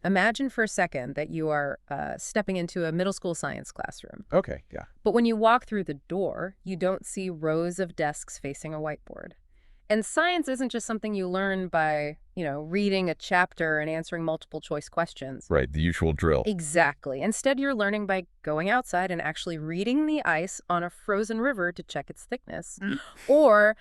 Imagine for a second that you are stepping into a middle school science classroom. Okay, yeah. But when you walk through the door, you don't see rows of desks facing a whiteboard. And science isn't just something you learn by, reading a chapter and answering multiple choice questions. Right, the usual drill. Exactly. Instead, you're learning by going outside and actually reading the ice on a frozen river to check its thickness. Mm. Or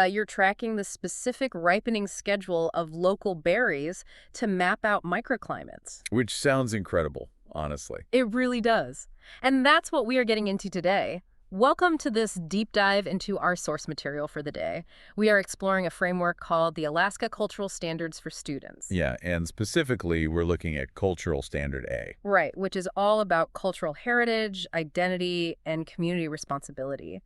you're tracking the specific ripening schedule of local berries to map out microclimates. Which sounds incredible, honestly. It really does. And that's what we are getting into today. Welcome to this deep dive into our source material for the day. We are exploring a framework called the Alaska Cultural Standards for Students. Yeah, and specifically, we're looking at Cultural Standard A. Right, which is all about cultural heritage, identity, and community responsibility.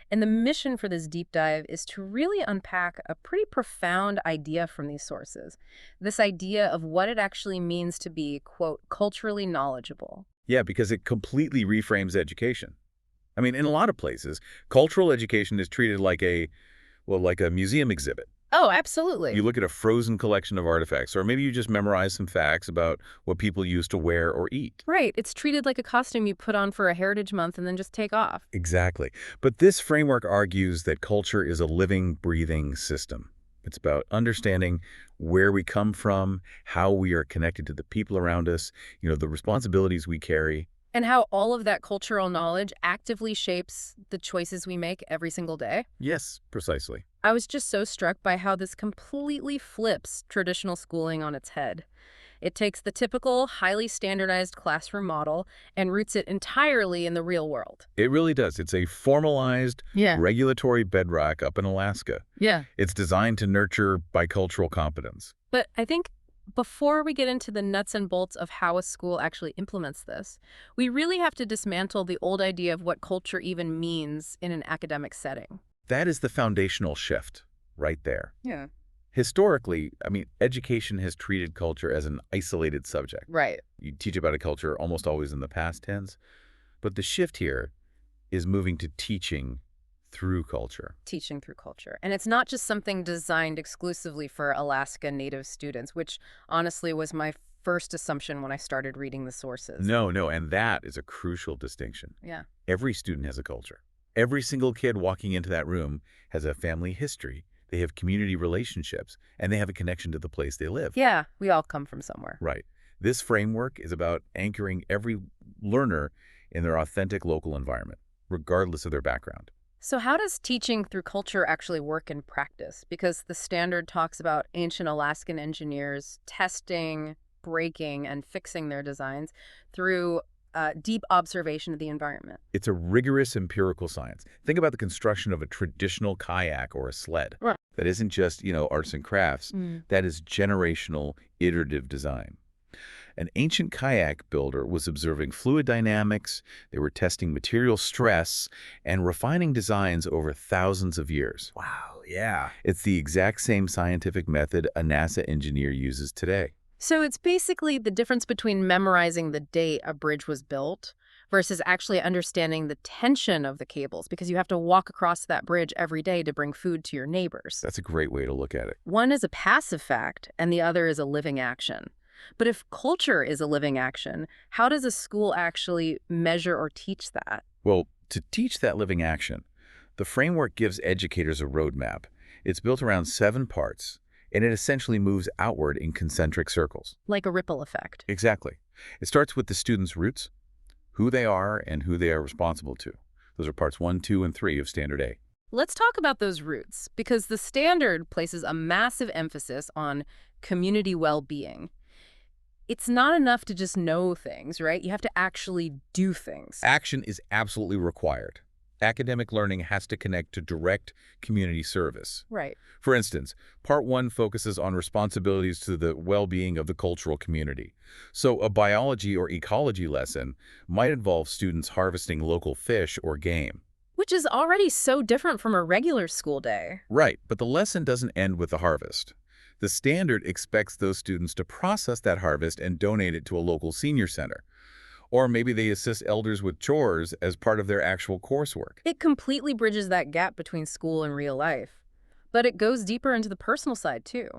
And the mission for this deep dive is to really unpack a pretty profound idea from these sources. This idea of what it actually means to be, quote, culturally knowledgeable. Yeah, because it completely reframes education. I mean, in a lot of places, cultural education is treated like like a museum exhibit. Oh, absolutely. You look at a frozen collection of artifacts, or maybe you just memorize some facts about what people used to wear or eat. Right. It's treated like a costume you put on for a Heritage Month and then just take off. Exactly. But this framework argues that culture is a living, breathing system. It's about understanding where we come from, how we are connected to the people around us, the responsibilities we carry. And how all of that cultural knowledge actively shapes the choices we make every single day. Yes, precisely. I was just so struck by how this completely flips traditional schooling on its head. It takes the typical, highly standardized classroom model and roots it entirely in the real world. It really does. It's a formalized, Yeah. regulatory bedrock up in Alaska. Yeah. It's designed to nurture bicultural competence. But I think before we get into the nuts and bolts of how a school actually implements this, we really have to dismantle the old idea of what culture even means in an academic setting. That is the foundational shift right there. Yeah. Historically, education has treated culture as an isolated subject. Right. You teach about a culture almost always in the past tense, but the shift here is moving to teaching through culture. Teaching through culture. And it's not just something designed exclusively for Alaska Native students, which honestly was my first assumption when I started reading the sources. No, and that is a crucial distinction. Yeah. Every student has a culture. Every single kid walking into that room has a family history. They have community relationships, and they have a connection to the place they live. Yeah, we all come from somewhere. Right. This framework is about anchoring every learner in their authentic local environment, regardless of their background. So how does teaching through culture actually work in practice? Because the standard talks about ancient Alaskan engineers testing, breaking, and fixing their designs through deep observation of the environment. It's a rigorous empirical science. Think about the construction of a traditional kayak or a sled. Right. That isn't just, arts and crafts. That is generational, iterative design. An ancient kayak builder was observing fluid dynamics, they were testing material stress, and refining designs over thousands of years. Wow, yeah. It's the exact same scientific method a NASA engineer uses today. So it's basically the difference between memorizing the date a bridge was built versus actually understanding the tension of the cables, because you have to walk across that bridge every day to bring food to your neighbors. That's a great way to look at it. One is a passive fact, and the other is a living action. But if culture is a living action, how does a school actually measure or teach that? Well, to teach that living action, the framework gives educators a roadmap. It's built around 7 parts, and it essentially moves outward in concentric circles. Like a ripple effect. Exactly. It starts with the students' roots, who they are, and who they are responsible to. Those are parts 1, 2, and 3 of Standard A. Let's talk about those roots, because the standard places a massive emphasis on community well-being. It's not enough to just know things, right? You have to actually do things. Action is absolutely required. Academic learning has to connect to direct community service. Right. For instance, Part 1 focuses on responsibilities to the well-being of the cultural community. So a biology or ecology lesson might involve students harvesting local fish or game. Which is already so different from a regular school day. Right, but the lesson doesn't end with the harvest. The standard expects those students to process that harvest and donate it to a local senior center. Or maybe they assist elders with chores as part of their actual coursework. It completely bridges that gap between school and real life. But it goes deeper into the personal side, too.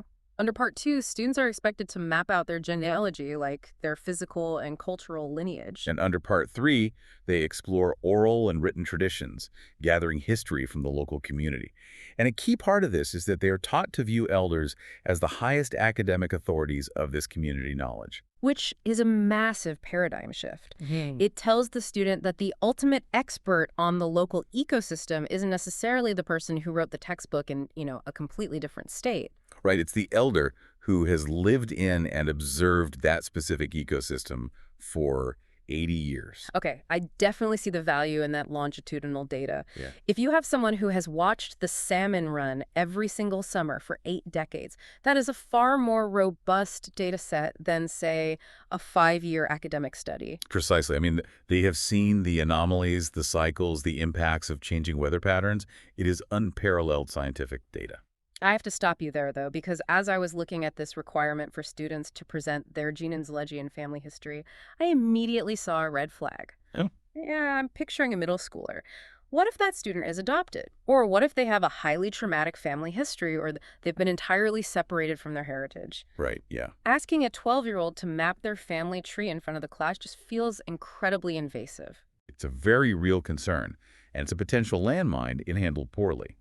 Under part two, students are expected to map out their genealogy, like their physical and cultural lineage. And under Part 3, they explore oral and written traditions, gathering history from the local community. And a key part of this is that they are taught to view elders as the highest academic authorities of this community knowledge. Which is a massive paradigm shift. Mhm. It tells the student that the ultimate expert on the local ecosystem isn't necessarily the person who wrote the textbook in, a completely different state. Right? It's the elder who has lived in and observed that specific ecosystem for 80 years. Okay, I definitely see the value in that longitudinal data. Yeah. If you have someone who has watched the salmon run every single summer for 8 decades, that is a far more robust data set than, say, a 5-year academic study. Precisely. I mean, they have seen the anomalies, the cycles, the impacts of changing weather patterns. It is unparalleled scientific data. I have to stop you there, though, because as I was looking at this requirement for students to present their genealogy and family history, I immediately saw a red flag. Oh. Yeah, I'm picturing a middle schooler. What if that student is adopted? Or what if they have a highly traumatic family history or they've been entirely separated from their heritage? Right, yeah. Asking a 12-year-old to map their family tree in front of the class just feels incredibly invasive. It's a very real concern, and it's a potential landmine if handled poorly.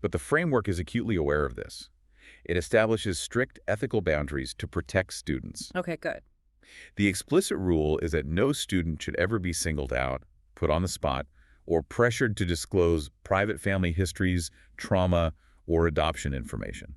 But the framework is acutely aware of this. It establishes strict ethical boundaries to protect students. Okay, good. The explicit rule is that no student should ever be singled out, put on the spot, or pressured to disclose private family histories, trauma, or adoption information,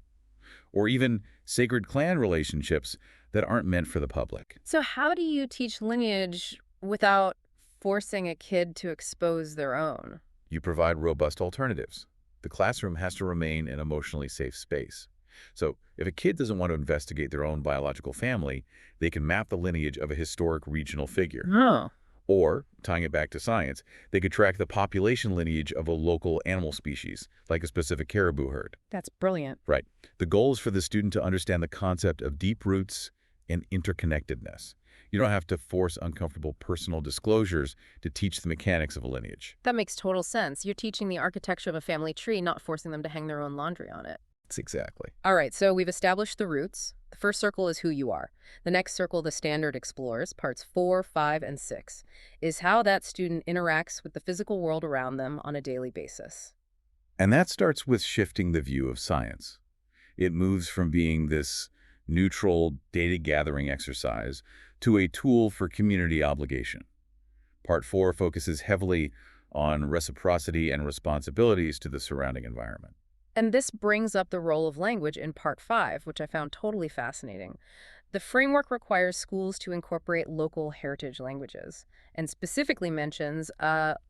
or even sacred clan relationships that aren't meant for the public. So how do you teach lineage without forcing a kid to expose their own? You provide robust alternatives. The classroom has to remain an emotionally safe space. So if a kid doesn't want to investigate their own biological family, they can map the lineage of a historic regional figure. Oh. Or, tying it back to science, they could track the population lineage of a local animal species, like a specific caribou herd. That's brilliant. Right. The goal is for the student to understand the concept of deep roots and interconnectedness. You don't have to force uncomfortable personal disclosures to teach the mechanics of a lineage. That makes total sense. You're teaching the architecture of a family tree, not forcing them to hang their own laundry on it. That's exactly. All right, so we've established the roots. The first circle is who you are. The next circle, the standard explores, parts 4, 5, and 6, is how that student interacts with the physical world around them on a daily basis. And that starts with shifting the view of science. It moves from being this neutral data-gathering exercise to a tool for community obligation. Part 4 focuses heavily on reciprocity and responsibilities to the surrounding environment. And this brings up the role of language in part 5, which I found totally fascinating. The framework requires schools to incorporate local heritage languages and specifically mentions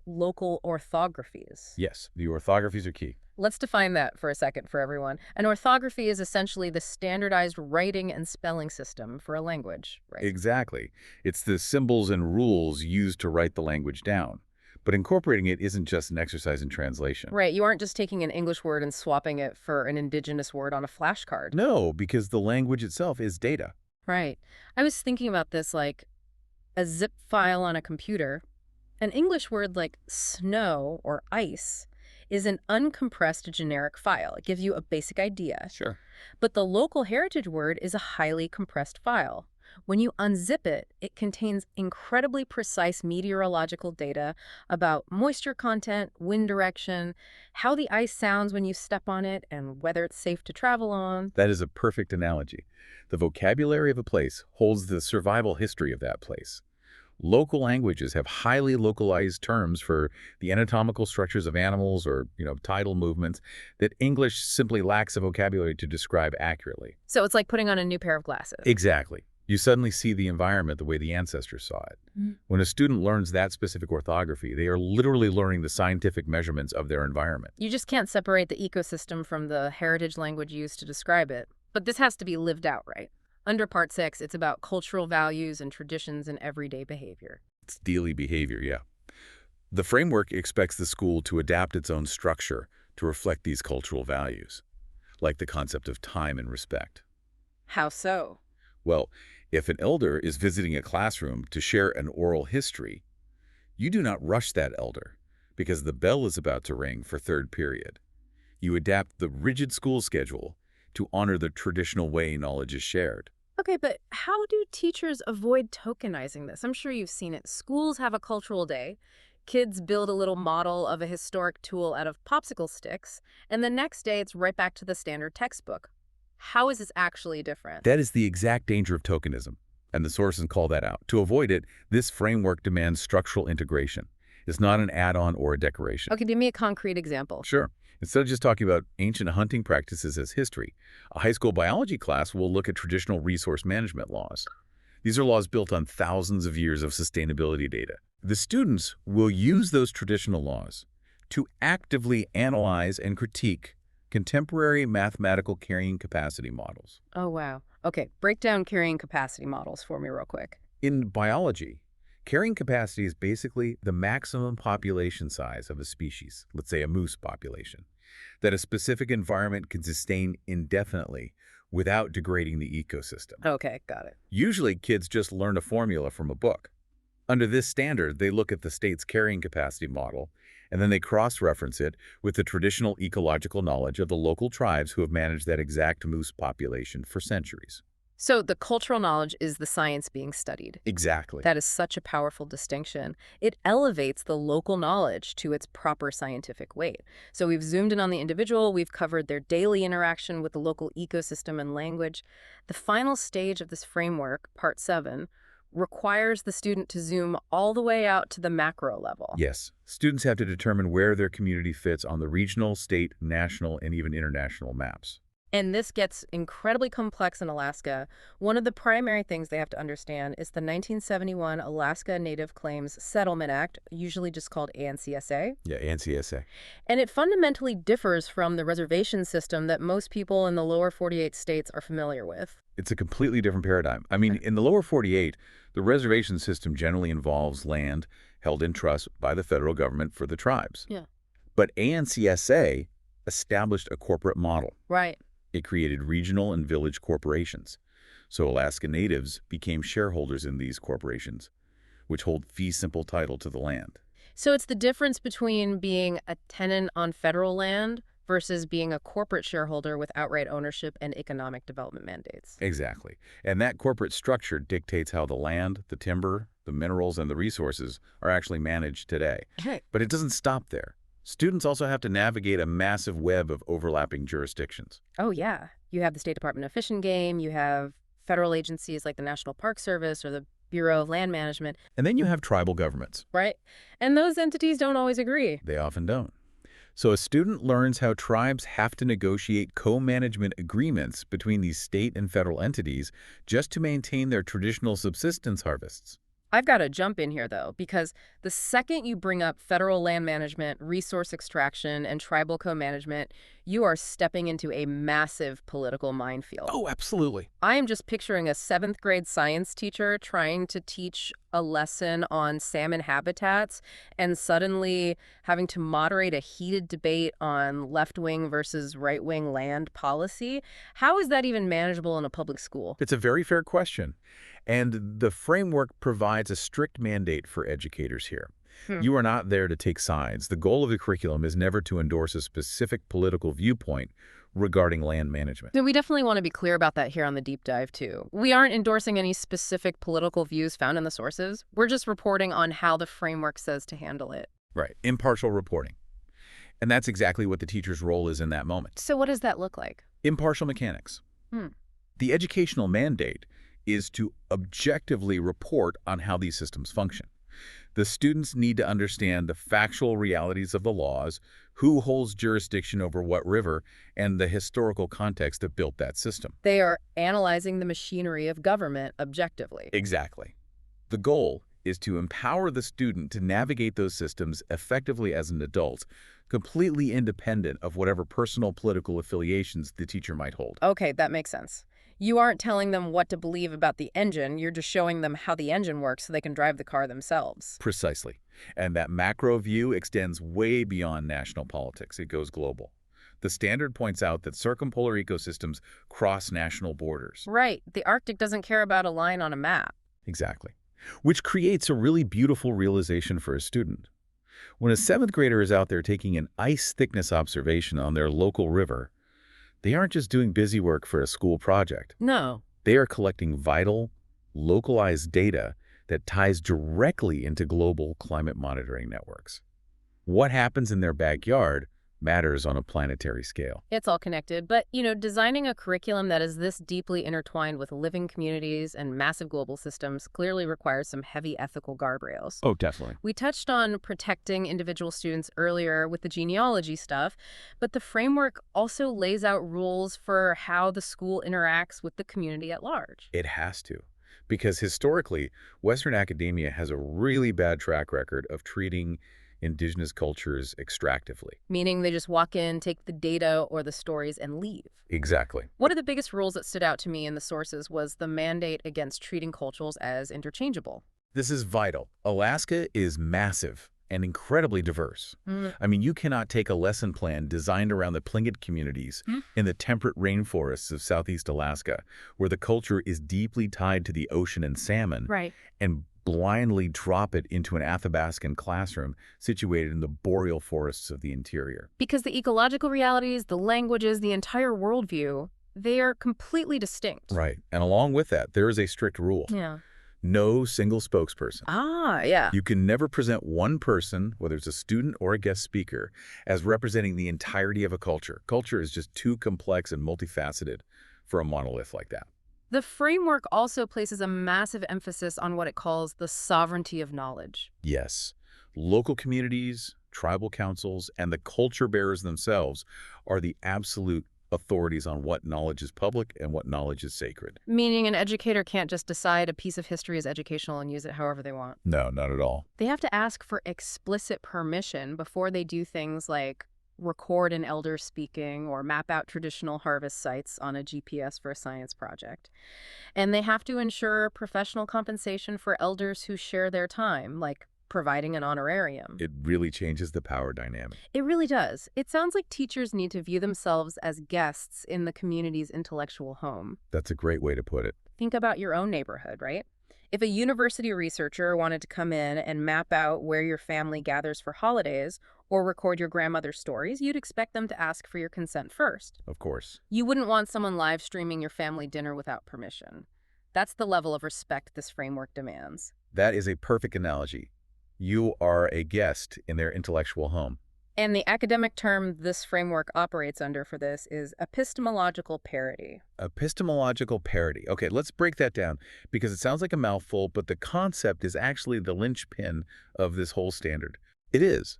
local orthographies. Yes, the orthographies are key. Let's define that for a second for everyone. An orthography is essentially the standardized writing and spelling system for a language, right? Exactly. It's the symbols and rules used to write the language down. But incorporating it isn't just an exercise in translation. Right, you aren't just taking an English word and swapping it for an indigenous word on a flashcard. No, because the language itself is data. Right. I was thinking about this like a zip file on a computer. An English word like snow or ice is an uncompressed generic file. It gives you a basic idea. Sure. But the local heritage word is a highly compressed file. When you unzip it, it contains incredibly precise meteorological data about moisture content, wind direction, how the ice sounds when you step on it, and whether it's safe to travel on. That is a perfect analogy. The vocabulary of a place holds the survival history of that place. Local languages have highly localized terms for the anatomical structures of animals or, tidal movements that English simply lacks the vocabulary to describe accurately. So it's like putting on a new pair of glasses. Exactly. You suddenly see the environment the way the ancestors saw it. Mm. When a student learns that specific orthography, they are literally learning the scientific measurements of their environment. You just can't separate the ecosystem from the heritage language used to describe it. But this has to be lived out, right? Under Part 6, it's about cultural values and traditions and everyday behavior. It's daily behavior, yeah. The framework expects the school to adapt its own structure to reflect these cultural values, like the concept of time and respect. How so? Well, if an elder is visiting a classroom to share an oral history, you do not rush that elder because the bell is about to ring for third period. You adapt the rigid school schedule, to honor the traditional way knowledge is shared. Okay, but how do teachers avoid tokenizing this? I'm sure you've seen it. Schools have a cultural day. Kids build a little model of a historic tool out of popsicle sticks, and the next day it's right back to the standard textbook. How is this actually different? That is the exact danger of tokenism, and the sources call that out. To avoid it, this framework demands structural integration. It's not an add-on or a decoration. Okay, give me a concrete example. Sure. Instead of just talking about ancient hunting practices as history, a high school biology class will look at traditional resource management laws. These are laws built on thousands of years of sustainability data. The students will use those traditional laws to actively analyze and critique contemporary mathematical carrying capacity models. Oh, wow. Okay, break down carrying capacity models for me real quick. In biology, carrying capacity is basically the maximum population size of a species, let's say a moose population, that a specific environment can sustain indefinitely without degrading the ecosystem. Okay, got it. Usually, kids just learn a formula from a book. Under this standard, they look at the state's carrying capacity model, and then they cross-reference it with the traditional ecological knowledge of the local tribes who have managed that exact moose population for centuries. So the cultural knowledge is the science being studied. Exactly. That is such a powerful distinction. It elevates the local knowledge to its proper scientific weight. So we've zoomed in on the individual, we've covered their daily interaction with the local ecosystem and language. The final stage of this framework, part 7, requires the student to zoom all the way out to the macro level. Yes, students have to determine where their community fits on the regional, state, national, and even international maps. And this gets incredibly complex in Alaska. One of the primary things they have to understand is the 1971 Alaska Native Claims Settlement Act, usually just called ANCSA. Yeah, NCSA. And it fundamentally differs from the reservation system that most people in the lower 48 states are familiar with. It's a completely different paradigm. I mean, in the lower 48, the reservation system generally involves land held in trust by the federal government for the tribes. Yeah. But ANCSA established a corporate model. Right. It created regional and village corporations. So Alaska Natives became shareholders in these corporations, which hold fee simple title to the land. So it's the difference between being a tenant on federal land versus being a corporate shareholder with outright ownership and economic development mandates. Exactly. And that corporate structure dictates how the land, the timber, the minerals, and the resources are actually managed today. Hey. But it doesn't stop there. Students also have to navigate a massive web of overlapping jurisdictions. Oh, yeah. You have the State Department of Fish and Game, you have federal agencies like the National Park Service or the Bureau of Land Management. And then you have tribal governments. Right. And those entities don't always agree. They often don't. So a student learns how tribes have to negotiate co-management agreements between these state and federal entities just to maintain their traditional subsistence harvests. I've got to jump in here, though, because the second you bring up federal land management, resource extraction, and tribal co-management, you are stepping into a massive political minefield. Oh, absolutely. I am just picturing a 7th grade science teacher trying to teach a lesson on salmon habitats and suddenly having to moderate a heated debate on left-wing versus right-wing land policy. How is that even manageable in a public school? It's a very fair question. And the framework provides a strict mandate for educators here. You are not there to take sides. The goal of the curriculum is never to endorse a specific political viewpoint regarding land management. So we definitely want to be clear about that here on the deep dive, too. We aren't endorsing any specific political views found in the sources. We're just reporting on how the framework says to handle it. Right. Impartial reporting. And that's exactly what the teacher's role is in that moment. So what does that look like? Impartial mechanics. The educational mandate is to objectively report on how these systems function. The students need to understand the factual realities of the laws, who holds jurisdiction over what river, and the historical context that built that system. They are analyzing the machinery of government objectively. Exactly. The goal is to empower the student to navigate those systems effectively as an adult, completely independent of whatever personal political affiliations the teacher might hold. Okay, that makes sense. You aren't telling them what to believe about the engine, you're just showing them how the engine works so they can drive the car themselves. Precisely. And that macro view extends way beyond national politics. It goes global. The standard points out that circumpolar ecosystems cross national borders. Right. The Arctic doesn't care about a line on a map. Exactly. Which creates a really beautiful realization for a student. When a 7th grader is out there taking an ice thickness observation on their local river, They aren't just doing busy work for a school project. No. They are collecting vital, localized data that ties directly into global climate monitoring networks. What happens in their backyard matters on a planetary scale. It's all connected, but, designing a curriculum that is this deeply intertwined with living communities and massive global systems clearly requires some heavy ethical guardrails. Oh, definitely. We touched on protecting individual students earlier with the genealogy stuff, but the framework also lays out rules for how the school interacts with the community at large. It has to. Because historically, Western academia has a really bad track record of treating indigenous cultures extractively. Meaning they just walk in, take the data or the stories, and leave. Exactly. One of the biggest rules that stood out to me in the sources was the mandate against treating cultures as interchangeable. This is vital. Alaska is massive and incredibly diverse. I mean, you cannot take a lesson plan designed around the Tlingit communities in the temperate rainforests of Southeast Alaska, where the culture is deeply tied to the ocean and salmon, Right. and blindly drop it into an Athabascan classroom situated in the boreal forests of the interior. Because the ecological realities, the languages, the entire worldview, they are completely distinct. Right. And along with that, there is a strict rule. Yeah. No single spokesperson. Ah, yeah. You can never present one person, whether it's a student or a guest speaker, as representing the entirety of a culture. Culture is just too complex and multifaceted for a monolith like that. The framework also places a massive emphasis on what it calls the sovereignty of knowledge. Yes, local communities, tribal councils, and the culture bearers themselves are the absolute authorities on what knowledge is public and what knowledge is sacred. Meaning an educator can't just decide a piece of history is educational and use it however they want. No, not at all. They have to ask for explicit permission before they do things like record an elder speaking or map out traditional harvest sites on a GPS for a science project. And they have to ensure professional compensation for elders who share their time, like providing an honorarium. It really changes the power dynamic. It really does. It sounds like teachers need to view themselves as guests in the community's intellectual home. That's a great way to put it. Think about your own neighborhood, right? If a university researcher wanted to come in and map out where your family gathers for holidays or record your grandmother's stories, you'd expect them to ask for your consent first. Of course. You wouldn't want someone live streaming your family dinner without permission. That's the level of respect this framework demands. That is a perfect analogy. You are a guest in their intellectual home. And the academic term this framework operates under for this is epistemological parity. Epistemological parity. Okay, let's break that down because it sounds like a mouthful, but the concept is actually the linchpin of this whole standard. It is.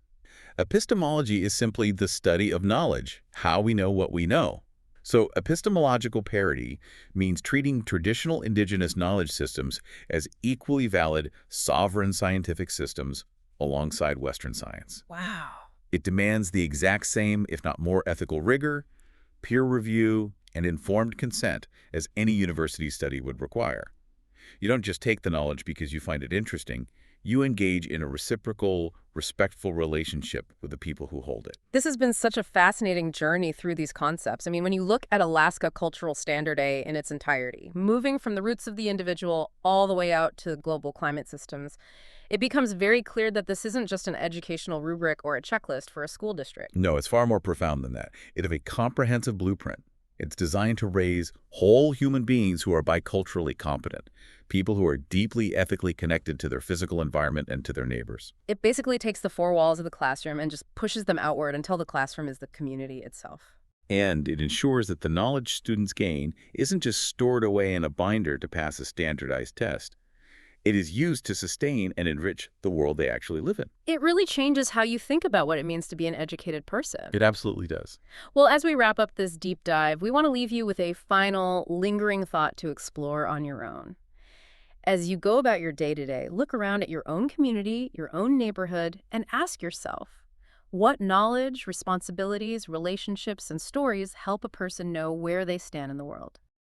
Epistemology is simply the study of knowledge, how we know what we know. So epistemological parity means treating traditional indigenous knowledge systems as equally valid, sovereign scientific systems alongside Western science. Wow. It demands the exact same, if not more, ethical rigor, peer review, and informed consent as any university study would require. You don't just take the knowledge because you find it interesting. You engage in a reciprocal, respectful relationship with the people who hold it. This has been such a fascinating journey through these concepts. I mean, when you look at Alaska Cultural Standard A in its entirety, moving from the roots of the individual all the way out to global climate systems, it becomes very clear that this isn't just an educational rubric or a checklist for a school district. No, it's far more profound than that. It is a comprehensive blueprint. It's designed to raise whole human beings who are biculturally competent, people who are deeply ethically connected to their physical environment and to their neighbors. It basically takes the four walls of the classroom and just pushes them outward until the classroom is the community itself. And it ensures that the knowledge students gain isn't just stored away in a binder to pass a standardized test. It is used to sustain and enrich the world they actually live in. It really changes how you think about what it means to be an educated person. It absolutely does. Well, as we wrap up this deep dive, we want to leave you with a final, lingering thought to explore on your own. As you go about your day-to-day, look around at your own community, your own neighborhood, and ask yourself, what knowledge, responsibilities, relationships, and stories help a person know where they stand in the world?